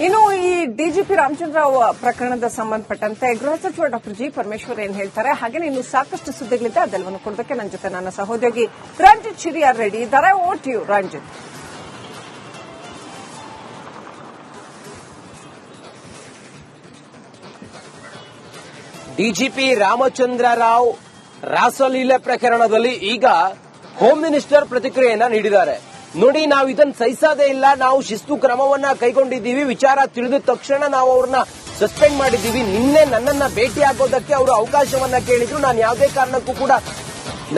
ಇನ್ನು ಈ ಡಿಜಿಪಿ ರಾಮಚಂದ್ರ ರಾವ್ ಪ್ರಕರಣದ ಸಂಬಂಧಪಟ್ಟಂತೆ ಗೃಹ ಸಚಿವ ಡಾಕ್ಟರ್ ಜಿ ಪರಮೇಶ್ವರ್ ಏನ್ ಹೇಳ್ತಾರೆ, ಹಾಗೆ ಇನ್ನು ಸಾಕಷ್ಟು ಸುದ್ದಿಗಳಿದೆ. ಅದೆಲ್ಲವನ್ನು ಕೊಡೋದಕ್ಕೆ ನನ್ನ ಜೊತೆ ನನ್ನ ಸಹೋದ್ಯೋಗಿ ರಂಜಿತ್ ಶಿರಿಯಾರ್ ರೆಡಿ ಇದ್ದಾರೆ. Over to you Ranjit. DGP Ramachandra Rao ರಾಸಲೀಲೆ ಪ್ರಕರಣದಲ್ಲಿ ಈಗ ಹೋಮ್ ಮಿನಿಸ್ಟರ್ ಪ್ರತಿಕ್ರಿಯೆಯನ್ನ ನೀಡಿದ್ದಾರೆ. ನೋಡಿ, ನಾವು ಇದನ್ನು ಸಹಿಸೋದೇ ಇಲ್ಲ, ನಾವು ಶಿಸ್ತು ಕ್ರಮವನ್ನ ಕೈಗೊಂಡಿದ್ದೀವಿ, ವಿಚಾರ ತಿಳಿದ ತಕ್ಷಣ ನಾವು ಅವ್ರನ್ನ ಸಸ್ಪೆಂಡ್ ಮಾಡಿದ್ದೀವಿ. ನಿನ್ನೆ ನನ್ನನ್ನ ಭೇಟಿ ಆಗೋದಕ್ಕೆ ಅವರು ಅವಕಾಶವನ್ನ ಕೇಳಿದ್ರು. ನಾನು ಯಾವುದೇ ಕಾರಣಕ್ಕೂ ಕೂಡ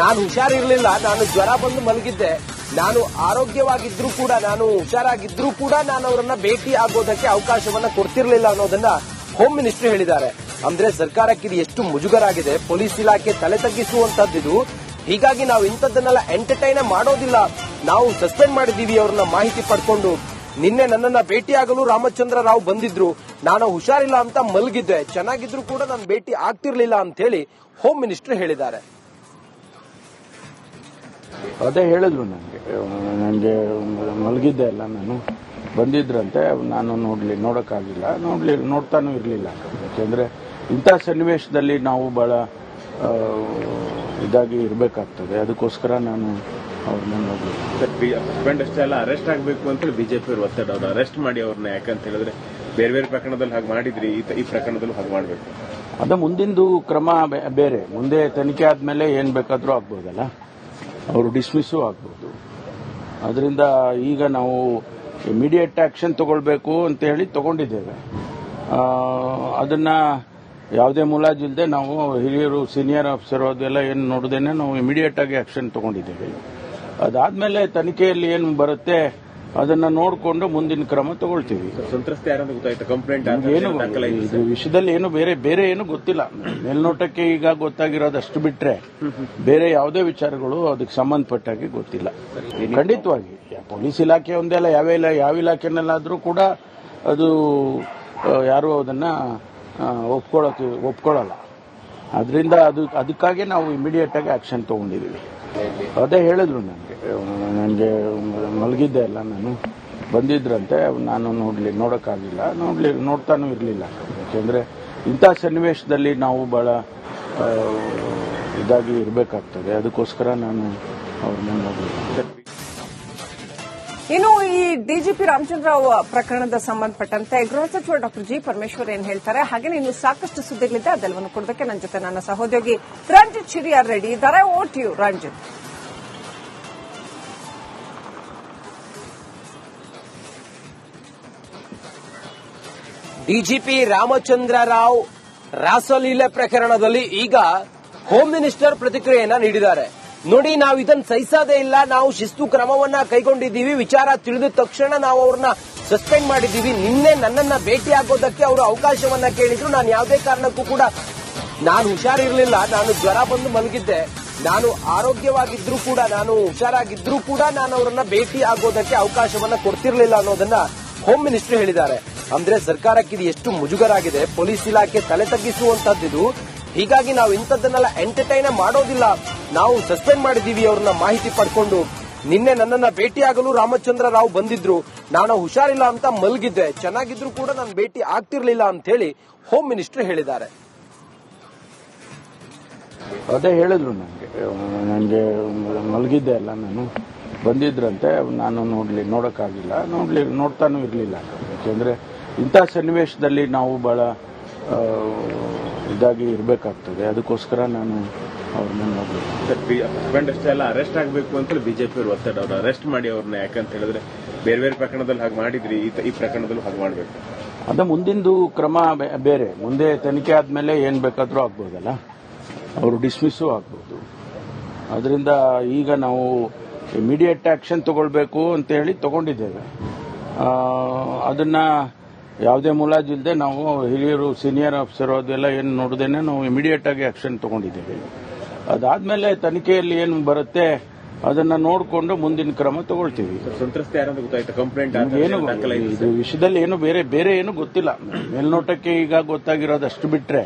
ನಾನು ಹುಷಾರಿರ್ಲಿಲ್ಲ, ನಾನು ಜ್ವರ ಬಂದು ಮಲಗಿದ್ದೆ, ನಾನು ಆರೋಗ್ಯವಾಗಿದ್ರು ಕೂಡ, ನಾನು ಹುಷಾರಾಗಿದ್ರು ಕೂಡ ನಾನು ಅವರನ್ನ ಭೇಟಿ ಆಗೋದಕ್ಕೆ ಅವಕಾಶವನ್ನ ಕೊಡ್ತಿರ್ಲಿಲ್ಲ ಅನ್ನೋದನ್ನ ಹೋಮ್ ಮಿನಿಸ್ಟರ್ ಹೇಳಿದ್ದಾರೆ. ಅಂದ್ರೆ ಸರ್ಕಾರಕ್ಕೆ ಇದು ಎಷ್ಟು ಮುಜುಗರ ಆಗಿದೆ, ಪೊಲೀಸ್ ಇಲಾಖೆ ತಲೆ ತಗ್ಗಿಸುವಂತದ್ದು. ಹೀಗಾಗಿ ನಾವು ಇಂಥದ್ದನ್ನೆಲ್ಲ ಎಂಟರ್ಟೈನ್ ಮಾಡೋದಿಲ್ಲ, ನಾವು ಸಸ್ಪೆಂಡ್ ಮಾಡಿದ್ದೀವಿ ಅವ್ರನ್ನ ಮಾಹಿತಿ ಪಡ್ಕೊಂಡು. ನಿನ್ನೆ ನನ್ನನ್ನ ಭೇಟಿಯಾಗಲು ರಾಮಚಂದ್ರ ರಾವ್ ಬಂದಿದ್ರು, ನಾನು ಹುಷಾರಿಲ್ಲ ಅಂತ ಮಲಗಿದ್ದೆ, ಚೆನ್ನಾಗಿದ್ರು ಕೂಡ ನಾನು ಭೇಟಿ ಆಗ್ತಿರ್ಲಿಲ್ಲ ಅಂತ ಹೇಳಿ ಹೋಮ್ ಮಿನಿಸ್ಟರ್ ಹೇಳಿದ್ದಾರೆ. ಅದೇ ಹೇಳಿದ್ರು, ನನಗೆ ಮಲಗಿದ್ದೆ ಅಲ್ಲ, ನಾನು ಬಂದಿದ್ರಂತೆ, ನಾನು ನೋಡಕ್ಕಾಗಿಲ್ಲ, ನೋಡ್ತಾನೂ ಇರಲಿಲ್ಲ. ಯಾಕೆಂದ್ರೆ ಇಂಥ ಸನ್ನಿವೇಶದಲ್ಲಿ ನಾವು ಬಹಳ ಇದಾಗಿ ಇರಬೇಕಾಗ್ತದೆ, ಅದಕ್ಕೋಸ್ಕರ ನಾನು ಅವ್ರನ್ನ ನೋಡ್ಲಿಲ್ಲ. ಹಸ್ಬೆಂಡ್ ಅಷ್ಟೇ ಅಲ್ಲ, ಅರೆಸ್ಟ್ ಆಗಬೇಕು ಅಂತ ಬಿಜೆಪಿ ಅವರು ಒತ್ತಡ, ಅವ್ರು ಅರೆಸ್ಟ್ ಮಾಡಿ ಅವ್ರನ್ನ. ಯಾಕಂತ ಹೇಳಿದ್ರೆ ಬೇರೆ ಬೇರೆ ಪ್ರಕರಣದಲ್ಲಿ ಹಾಗೆ ಮಾಡಿದ್ರಿ, ಈ ಪ್ರಕರಣದಲ್ಲೂ ಹಾಗೆ ಮಾಡಬೇಕು. ಅದ ಮುಂದಿಂದು ಕ್ರಮ ಬೇರೆ, ಮುಂದೆ ತನಿಖೆ ಆದ್ಮೇಲೆ ಏನ್ ಬೇಕಾದ್ರೂ ಆಗ್ಬೋದಲ್ಲ, ಅವರು ಡಿಸ್ಮಿಸ್ಸು ಆಗ್ಬೋದು. ಅದರಿಂದ ಈಗ ನಾವು ಇಮಿಡಿಯೇಟ್ ಆಕ್ಷನ್ ತಗೊಳ್ಬೇಕು ಅಂತ ಹೇಳಿ ತಗೊಂಡಿದ್ದೇವೆ. ಅದನ್ನ ಯಾವುದೇ ಮುಲಾಜಿಲ್ಲದೆ ನಾವು ಹಿರಿಯರು, ಸೀನಿಯರ್ ಆಫೀಸರ್ ಅದೆಲ್ಲ ಏನು ನೋಡದೇನೆ ನಾವು ಇಮಿಡಿಯೇಟ್ ಆಗಿ ಆಕ್ಷನ್ ತಗೊಂಡಿದ್ದೇವೆ. ಅದಾದ್ಮೇಲೆ ತನಿಖೆಯಲ್ಲಿ ಏನು ಬರುತ್ತೆ ಅದನ್ನ ನೋಡಿಕೊಂಡು ಮುಂದಿನ ಕ್ರಮ ತಗೊಳ್ತೀವಿ. ಸಂತ್ರಸ್ತ ಯಾರಂತ ಗೊತ್ತಾಯ್ತು, ಕಂಪ್ಲೇಂಟ್ ಏನು ಇದು ವಿಷಯದಲ್ಲಿ ಏನು ಬೇರೆ ಏನು ಗೊತ್ತಿಲ್ಲ. ಮೇಲ್ನೋಟಕ್ಕೆ ಈಗ ಗೊತ್ತಾಗಿರೋದು ಅಷ್ಟು ಬಿಟ್ರೆ ಬೇರೆ ಯಾವುದೇ ವಿಚಾರಗಳು ಅದಕ್ಕೆ ಸಂಬಂಧಪಟ್ಟಾಗಿ ಗೊತ್ತಿಲ್ಲ. ಖಂಡಿತವಾಗಿ ಪೊಲೀಸ್ ಇಲಾಖೆ ಒಂದೆಲ್ಲ ಯಾವ ಇಲಾಖೆನಲ್ಲಾದ್ರೂ ಕೂಡ ಅದು ಯಾರು ಅದನ್ನ ಒಪ್ಕೊಳ್ಳಲ್ಲ. ಅದರಿಂದ ಅದಕ್ಕಾಗಿ ನಾವು ಇಮಿಡಿಯೇಟ್ ಆಗಿ ಆಕ್ಷನ್ ತಗೊಂಡಿದ್ದೀವಿ. ಅದೇ ಹೇಳಿದ್ರು, ನನಗೆ ಮಲಗಿದ್ದೆ ಅಲ್ಲ, ನಾನು ಬಂದಿದ್ರಂತೆ, ನಾನು ನೋಡಕ್ಕಾಗಿಲ್ಲ, ನೋಡ್ತಾನೂ ಇರಲಿಲ್ಲ. ಯಾಕೆಂದ್ರೆ ಇಂಥ ಸನ್ನಿವೇಶದಲ್ಲಿ ನಾವು ಬಹಳ ಇದಾಗಿ ಇರಬೇಕಾಗ್ತದೆ, ಅದಕ್ಕೋಸ್ಕರ ನಾನು ಅವ್ರನ್ನ ನೋಡಲಿಲ್ಲ. ಇನ್ನು ಈ ಡಿಜಿಪಿ ರಾಮಚಂದ್ರ ರಾವ್ ಪ್ರಕರಣದ ಸಂಬಂಧಪಟ್ಟಂತೆ ಗೃಹ ಸಚಿವ ಡಾಕ್ಟರ್ ಜಿ ಪರಮೇಶ್ವರ್ ಏನ್ ಹೇಳ್ತಾರೆ, ಹಾಗೆ ಇನ್ನು ಸಾಕಷ್ಟು ಸುದ್ದಿಗಳಿದೆ. ಅದೆಲ್ಲವನ್ನು ಕೊಡೋದಕ್ಕೆ ನನ್ನ ಜೊತೆ ನನ್ನ ಸಹೋದ್ಯೋಗಿ ರಂಜಿತ್ ಶಿರಿಯಾರ್ ರೆಡಿ ಇದ್ದಾರೆ. Over to you Ranjit. DGP Ramachandra Rao ರಾಸಲೀಲೆ ಪ್ರಕರಣದಲ್ಲಿ ಈಗ ಹೋಮ್ ಮಿನಿಸ್ಟರ್ ಪ್ರತಿಕ್ರಿಯೆಯನ್ನ ನೀಡಿದ್ದಾರೆ. ನೋಡಿ, ನಾವು ಇದನ್ನು ಸಹಿಸೋದೇ ಇಲ್ಲ, ನಾವು ಶಿಸ್ತು ಕ್ರಮವನ್ನ ಕೈಗೊಂಡಿದ್ದೀವಿ, ವಿಚಾರ ತಿಳಿದ ತಕ್ಷಣ ನಾವು ಅವ್ರನ್ನ ಸಸ್ಪೆಂಡ್ ಮಾಡಿದ್ದೀವಿ. ನಿನ್ನೆ ನನ್ನನ್ನ ಭೇಟಿ ಆಗೋದಕ್ಕೆ ಅವರು ಅವಕಾಶವನ್ನ ಕೇಳಿದ್ರು. ನಾನು ಯಾವುದೇ ಕಾರಣಕ್ಕೂ ಕೂಡ ನಾನು ಹುಷಾರಿರ್ಲಿಲ್ಲ, ನಾನು ಜ್ವರ ಬಂದು ಮಲಗಿದ್ದೆ, ನಾನು ಆರೋಗ್ಯವಾಗಿದ್ರು ಕೂಡ, ನಾನು ಹುಷಾರಾಗಿದ್ರು ಕೂಡ ನಾನು ಅವರನ್ನ ಭೇಟಿ ಆಗೋದಕ್ಕೆ ಅವಕಾಶವನ್ನ ಕೊಡ್ತಿರ್ಲಿಲ್ಲ ಅನ್ನೋದನ್ನ ಹೋಮ್ ಮಿನಿಸ್ಟರ್ ಹೇಳಿದ್ದಾರೆ. ಅಂದ್ರೆ ಸರ್ಕಾರಕ್ಕೆ ಇದು ಎಷ್ಟು ಮುಜುಗರ ಆಗಿದೆ, ಪೊಲೀಸ್ ಇಲಾಖೆ ತಲೆ ತಗ್ಗಿಸುವಂತದ್ದು. ಹೀಗಾಗಿ ನಾವು ಇಂಥದ್ದನ್ನೆಲ್ಲ ಎಂಟರ್ಟೈನ್ ಮಾಡೋದಿಲ್ಲ, ನಾವು ಸಸ್ಪೆಂಡ್ ಮಾಡಿದ್ದೀವಿ ಅವ್ರನ್ನ ಮಾಹಿತಿ ಪಡ್ಕೊಂಡು. ನಿನ್ನೆ ನನ್ನನ್ನ ಭೇಟಿಯಾಗಲು ರಾಮಚಂದ್ರ ರಾವ್ ಬಂದಿದ್ರು, ನಾನು ಹುಷಾರಿಲ್ಲ ಅಂತ ಮಲಗಿದ್ದೆ, ಚೆನ್ನಾಗಿದ್ರು ಕೂಡ ನಾನು ಭೇಟಿ ಆಗ್ತಿರ್ಲಿಲ್ಲ ಅಂತ ಹೇಳಿ ಹೋಮ್ ಮಿನಿಸ್ಟರ್ ಹೇಳಿದ್ದಾರೆ. ಅದೇ ಹೇಳಿದ್ರು, ನನಗೆ ಮಲಗಿದ್ದೆ ಅಲ್ಲ, ನಾನು ಬಂದಿದ್ರಂತೆ, ನಾನು ನೋಡಕ್ಕಾಗಿಲ್ಲ, ನೋಡ್ತಾನೂ ಇರಲಿಲ್ಲ. ಯಾಕೆಂದ್ರೆ ಇಂಥ ಸನ್ನಿವೇಶದಲ್ಲಿ ನಾವು ಬಹಳ ಇದಾಗಿ ಇರಬೇಕಾಗ್ತದೆ, ಅದಕ್ಕೋಸ್ಕರ ನಾನು ಅವ್ರನ್ನ ನೋಡಲಿಲ್ಲ. ಹಸ್ಬೆಂಡ್ ಅಷ್ಟೇ ಅಲ್ಲ, ಅರೆಸ್ಟ್ ಆಗಬೇಕು ಅಂತ ಬಿಜೆಪಿ ಅವರು ಒತ್ತಡ, ಅವ್ರು ಅರೆಸ್ಟ್ ಮಾಡಿ ಅವ್ರನ್ನ. ಯಾಕಂತ ಹೇಳಿದ್ರೆ ಬೇರೆ ಬೇರೆ ಪ್ರಕರಣದಲ್ಲಿ ಹಾಗೆ ಮಾಡಿದ್ರಿ, ಈ ಪ್ರಕರಣದಲ್ಲೂ ಹಾಗೆ ಮಾಡಬೇಕು. ಅದ ಮುಂದಿಂದು ಕ್ರಮ ಬೇರೆ, ಮುಂದೆ ತನಿಖೆ ಆದ್ಮೇಲೆ ಏನ್ ಬೇಕಾದ್ರೂ ಆಗ್ಬೋದಲ್ಲ, ಅವರು ಡಿಸ್ಮಿಸ್ಸು ಆಗ್ಬೋದು. ಅದರಿಂದ ಈಗ ನಾವು ಇಮಿಡಿಯೇಟ್ ಆಕ್ಷನ್ ತಗೊಳ್ಬೇಕು ಅಂತ ಹೇಳಿ ತಗೊಂಡಿದ್ದೇವೆ. ಅದನ್ನ ಯಾವುದೇ ಮುಲಾಜಿಲ್ಲದೆ ನಾವು ಹಿರಿಯರು, ಸೀನಿಯರ್ ಆಫೀಸರ್ ಅದೆಲ್ಲ ಏನು ನೋಡದೇನೆ ನಾವು ಇಮಿಡಿಯೇಟ್ ಆಗಿ ಆಕ್ಷನ್ ತಗೊಂಡಿದ್ದೇವೆ. ಅದಾದ್ಮೇಲೆ ತನಿಖೆಯಲ್ಲಿ ಏನು ಬರುತ್ತೆ ಅದನ್ನ ನೋಡಿಕೊಂಡು ಮುಂದಿನ ಕ್ರಮ ತಗೊಳ್ತೀವಿ. ಸಂತ್ರಸ್ತ ಯಾರಂತ ಗೊತ್ತಾಯ್ತು, ಕಂಪ್ಲೇಂಟ್ ಏನು ಇದು ವಿಷಯದಲ್ಲಿ ಏನು ಬೇರೆ ಏನು ಗೊತ್ತಿಲ್ಲ. ಮೇಲ್ನೋಟಕ್ಕೆ ಈಗ ಗೊತ್ತಾಗಿರೋದು ಅಷ್ಟು ಬಿಟ್ರೆ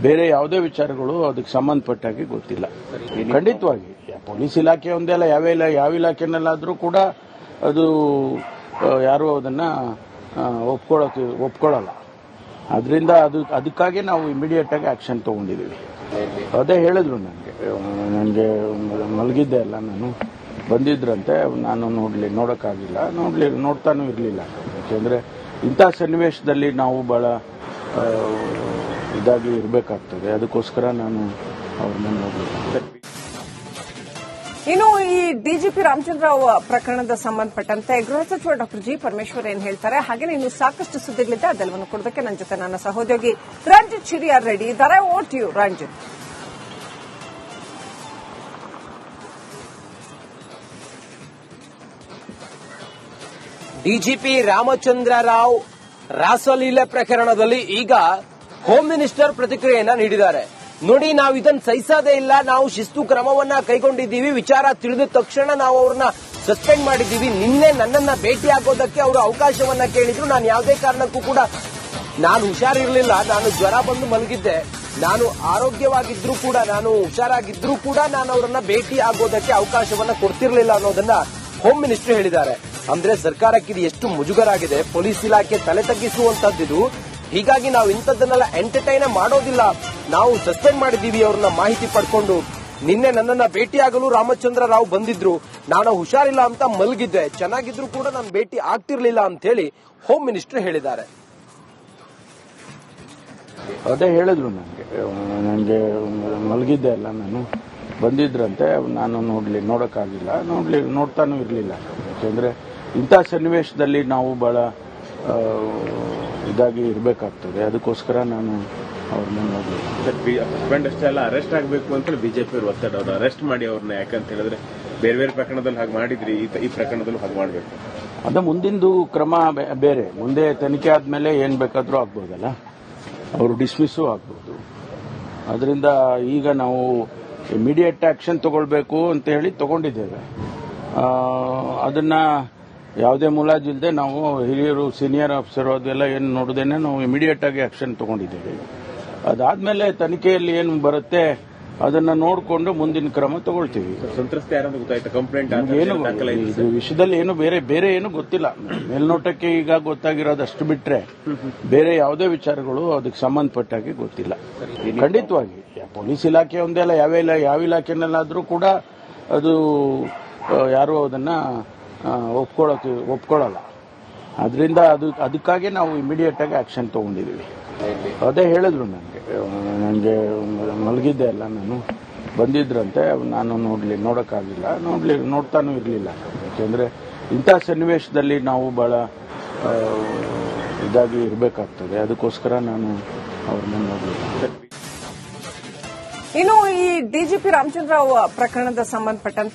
ಬೇರೆ ಯಾವುದೇ ವಿಚಾರಗಳು ಅದಕ್ಕೆ ಸಂಬಂಧಪಟ್ಟಾಗಿ ಗೊತ್ತಿಲ್ಲ. ಖಂಡಿತವಾಗಿ ಪೊಲೀಸ್ ಇಲಾಖೆ ಒಂದೆಲ್ಲ ಯಾವ ಇಲಾಖೆನಲ್ಲಾದ್ರೂ ಕೂಡ ಅದು ಯಾರು ಅದನ್ನ ಒಪ್ಕೊಳ್ಳಲ್ಲ. ಅದರಿಂದ ಅದಕ್ಕಾಗಿ ನಾವು ಇಮಿಡಿಯೇಟ್ ಆಗಿ ಆಕ್ಷನ್ ತಗೊಂಡಿದ್ದೀವಿ. ಅದೇ ಹೇಳಿದ್ರು ನನಗೆ ಮಲಗಿದ್ದೆ ಅಲ್ಲ, ನಾನು ಬಂದಿದ್ರಂತೆ, ನಾನು ನೋಡೋಕ್ಕಾಗಿಲ್ಲ, ನೋಡ್ತಾನೂ ಇರಲಿಲ್ಲ. ಯಾಕೆಂದರೆ ಇಂಥ ಸನ್ನಿವೇಶದಲ್ಲಿ ನಾವು ಭಾಳ ಇದಾಗಿ ಇರಬೇಕಾಗ್ತದೆ. ಅದಕ್ಕೋಸ್ಕರ ನಾನು ಅವ್ರನ್ನ ನೋಡಲಿಲ್ಲ. ಇನ್ನು ಈ ಡಿಜಿಪಿ ರಾಮಚಂದ್ರರಾವ್ ಪ್ರಕರಣದ ಸಂಬಂಧಪಟ್ಟಂತೆ ಗೃಹ ಸಚಿವ ಡಾಕ್ಟರ್ ಜಿ ಪರಮೇಶ್ವರ್ ಏನ್ ಹೇಳ್ತಾರೆ, ಹಾಗೆ ಇನ್ನು ಸಾಕಷ್ಟು ಸುದ್ದಿಗಳಿದೆ, ಅದೆಲ್ಲವನ್ನು ಕೊಡೋದಕ್ಕೆ ನನ್ನ ಜೊತೆ ನನ್ನ ಸಹೋದ್ಯೋಗಿ ರಂಜಿತ್ ಚಿಡಿಯಾರ್ ರೆಡಿ ಇದ್ದಾರೆ. Over to you Ranjit. DGP Ramachandra Rao ರಾಸಲೀಲೆ ಪ್ರಕರಣದಲ್ಲಿ ಈಗ ಹೋಮ್ ಮಿನಿಸ್ಟರ್ ಪ್ರತಿಕ್ರಿಯೆಯನ್ನ ನೀಡಿದ್ದಾರೆ. ನೋಡಿ, ನಾವು ಇದನ್ನ ಸಹಿಸೋದೇ ಇಲ್ಲ, ನಾವು ಶಿಸ್ತು ಕ್ರಮವನ್ನ ಕೈಗೊಂಡಿದ್ದೀವಿ, ವಿಚಾರ ತಿಳಿದ ತಕ್ಷಣ ನಾವು ಅವ್ರನ್ನ ಸಸ್ಪೆಂಡ್ ಮಾಡಿದ್ದೀವಿ. ನಿನ್ನೆ ನನ್ನನ್ನ ಭೇಟಿ ಆಗೋದಕ್ಕೆ ಅವರು ಅವಕಾಶವನ್ನ ಕೇಳಿದ್ರು. ನಾನು ಯಾವುದೇ ಕಾರಣಕ್ಕೂ ಕೂಡ ನಾನು ಹುಷಾರಿರ್ಲಿಲ್ಲ, ನಾನು ಜ್ವರ ಬಂದು ಮಲಗಿದ್ದೆ, ನಾನು ಆರೋಗ್ಯವಾಗಿದ್ರು ಕೂಡ, ನಾನು ಹುಷಾರಾಗಿದ್ರು ಕೂಡ ನಾನು ಅವರನ್ನ ಭೇಟಿ ಆಗೋದಕ್ಕೆ ಅವಕಾಶವನ್ನ ಕೊಡ್ತಿರ್ಲಿಲ್ಲ ಅನ್ನೋದನ್ನ ಹೋಮ್ ಮಿನಿಸ್ಟರ್ ಹೇಳಿದ್ದಾರೆ. ಅಂದ್ರೆ ಸರ್ಕಾರಕ್ಕೆ ಇದು ಎಷ್ಟು ಮುಜುಗರ ಆಗಿದೆ, ಪೊಲೀಸ್ ಇಲಾಖೆ ತಲೆ ತಗ್ಗಿಸುವಂತದ್ದು. ಹೀಗಾಗಿ ನಾವು ಇಂಥದ್ದನ್ನೆಲ್ಲ ಎಂಟರ್ಟೈನ್ ಮಾಡೋದಿಲ್ಲ, ನಾವು ಸಸ್ಪೆಂಡ್ ಮಾಡಿದ್ದೀವಿ ಅವ್ರನ್ನ ಮಾಹಿತಿ ಪಡ್ಕೊಂಡು. ನಿನ್ನೆ ನನ್ನನ್ನ ಭೇಟಿಯಾಗಲು ರಾಮಚಂದ್ರ ರಾವ್ ಬಂದಿದ್ರು, ನಾನು ಹುಷಾರಿಲ್ಲ ಅಂತ ಮಲಗಿದ್ದೆ, ಚೆನ್ನಾಗಿದ್ರು ಕೂಡ ನಾನು ಭೇಟಿ ಆಗ್ತಿರ್ಲಿಲ್ಲ ಅಂತ ಹೇಳಿ ಹೋಮ್ ಮಿನಿಸ್ಟರ್ ಹೇಳಿದ್ದಾರೆ. ಅದೇ ಹೇಳಿದ್ರು ನನಗೆ ಮಲಗಿದ್ದೆ ಅಲ್ಲ, ನಾನು ಬಂದಿದ್ರಂತೆ, ನಾನು ನೋಡೋಕ್ಕಾಗಿಲ್ಲ, ನೋಡ್ತಾನೂ ಇರಲಿಲ್ಲ. ಯಾಕೆಂದರೆ ಇಂಥ ಸನ್ನಿವೇಶದಲ್ಲಿ ನಾವು ಭಾಳ ಇದಾಗಿ ಇರಬೇಕಾಗ್ತದೆ. ಅದಕ್ಕೋಸ್ಕರ ನಾನು ಅವ್ರನ್ನ ನೋಡಲಿಲ್ಲ. ಸಸ್ಪೆಂಡ್ ಅಷ್ಟೇ ಅಲ್ಲ, ಅರೆಸ್ಟ್ ಆಗಬೇಕು ಅಂತ ಬಿಜೆಪಿ ಅವರು ಒತ್ತಡ. ಅವರು ಅರೆಸ್ಟ್ ಮಾಡಿ ಅವ್ರನ್ನ, ಯಾಕಂತ ಹೇಳಿದ್ರೆ ಬೇರೆ ಪ್ರಕರಣದಲ್ಲಿ ಹಾಗೆ ಮಾಡಿದ್ರಿ, ಈ ಪ್ರಕರಣದಲ್ಲೂ ಹಾಗೆ ಮಾಡಬೇಕು. ಅದು ಮುಂದಿಂದು ಕ್ರಮ ಬೇರೆ. ಮುಂದೆ ತನಿಖೆ ಆದ್ಮೇಲೆ ಏನ್ ಬೇಕಾದ್ರೂ ಆಗ್ಬೋದಲ್ಲ, ಅವರು ಡಿಸ್ಮಿಸ್ಸು ಆಗ್ಬೋದು. ಅದರಿಂದ ಈಗ ನಾವು ಇಮಿಡಿಯೇಟ್ ಆಕ್ಷನ್ ತಗೊಳ್ಬೇಕು ಅಂತ ಹೇಳಿ ತಗೊಂಡಿದ್ದೇವೆ. ಅದನ್ನ ಯಾವುದೇ ಮುಲಾಜಿಲ್ಲದೆ ನಾವು ಹಿರಿಯರು, ಸೀನಿಯರ್ ಆಫೀಸರ್ ಅದೆಲ್ಲ ಏನು ನೋಡದೇನೆ ನಾವು ಇಮಿಡಿಯೇಟ್ ಆಗಿ ಆಕ್ಷನ್ ತಗೊಂಡಿದ್ದೇವೆ. ಅದಾದ್ಮೇಲೆ ತನಿಖೆಯಲ್ಲಿ ಏನು ಬರುತ್ತೆ ಅದನ್ನ ನೋಡಿಕೊಂಡು ಮುಂದಿನ ಕ್ರಮ ತಗೊಳ್ತೀವಿ. ಸಂತ್ರಸ್ತ ಯಾರಂತ ಗೊತ್ತಾಯ್ತು, ಕಂಪ್ಲೇಂಟ್ ಇದು ವಿಷಯದಲ್ಲಿ ಏನು ಬೇರೆ ಏನು ಗೊತ್ತಿಲ್ಲ. ಮೇಲ್ನೋಟಕ್ಕೆ ಈಗ ಗೊತ್ತಾಗಿರೋದು ಅಷ್ಟು ಬಿಟ್ರೆ ಬೇರೆ ಯಾವುದೇ ವಿಚಾರಗಳು ಅದಕ್ಕೆ ಸಂಬಂಧಪಟ್ಟಾಗಿ ಗೊತ್ತಿಲ್ಲ. ಖಂಡಿತವಾಗಿ ಪೊಲೀಸ್ ಇಲಾಖೆ ಒಂದೇ ಅಲ್ಲ, ಯಾವ ಇಲಾಖೆನಲ್ಲಾದ್ರೂ ಕೂಡ ಅದು ಯಾರು ಅದನ್ನ ಒಪ್ಕೊಳ್ಳಲ್ಲ. ಅದರಿಂದ ಅದಕ್ಕಾಗಿ ನಾವು ಇಮಿಡಿಯೇಟ್ ಆಗಿ ಆಕ್ಷನ್ ತಗೊಂಡಿದ್ದೀವಿ. ಅದೇ ಹೇಳಿದ್ರು ನನಗೆ ಮಲಗಿದ್ದೆ ಅಲ್ಲ, ನಾನು ಬಂದಿದ್ರಂತೆ, ನಾನು ನೋಡೋಕ್ಕಾಗಿಲ್ಲ, ನೋಡ್ತಾನೂ ಇರಲಿಲ್ಲ. ಯಾಕೆಂದರೆ ಇಂಥ ಸನ್ನಿವೇಶದಲ್ಲಿ ನಾವು ಭಾಳ ಇದಾಗಿ ಇರಬೇಕಾಗ್ತದೆ. ಅದಕ್ಕೋಸ್ಕರ ನಾನು ಅವ್ರನ್ನ ನೋಡಲಿಲ್ಲ. ಇನ್ನು ಈ ಡಿಜಿಪಿ ರಾಮಚಂದ್ರರಾವ್ ಪ್ರಕರಣದ ಸಂಬಂಧಪಟ್ಟಂತೆ